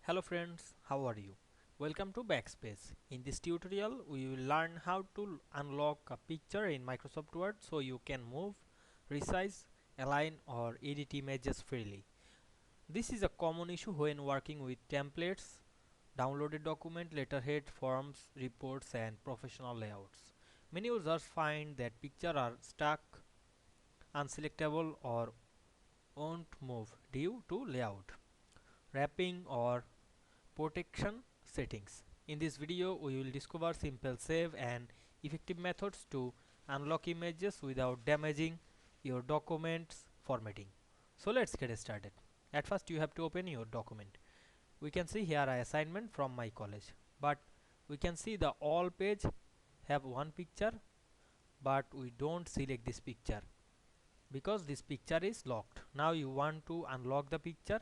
Hello friends, how are you? Welcome to Backspace. In this tutorial, we will learn how to unlock a picture in Microsoft Word so you can move, resize, align or edit images freely. This is a common issue when working with templates, downloaded document, letterhead, forms, reports and professional layouts. Many users find that pictures are stuck, unselectable or won't move due to layout, wrapping or protection settings. In this video, we will discover simple, safe and effective methods to unlock images without damaging your document's formatting. So let's get started. At first, you have to open your document. We can see here an assignment from my college, but we can see the all page have one picture, but we don't select this picture because this picture is locked. Now you want to unlock the picture.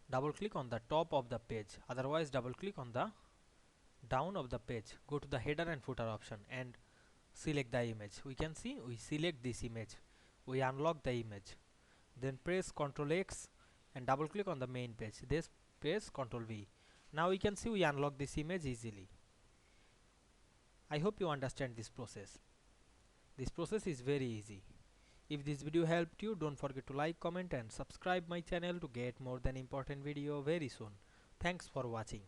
Double click on the top of the page, otherwise double click on the down of the page, go to the header and footer option and select the image. We can see we select this image, we unlock the image, then press Ctrl X and double click on the main page, this press Ctrl V. Now we can see we unlock this image easily. I hope you understand this process. This process is very easy. If this video helped you, don't forget to like, comment and subscribe my channel to get more than important video very soon. Thanks for watching.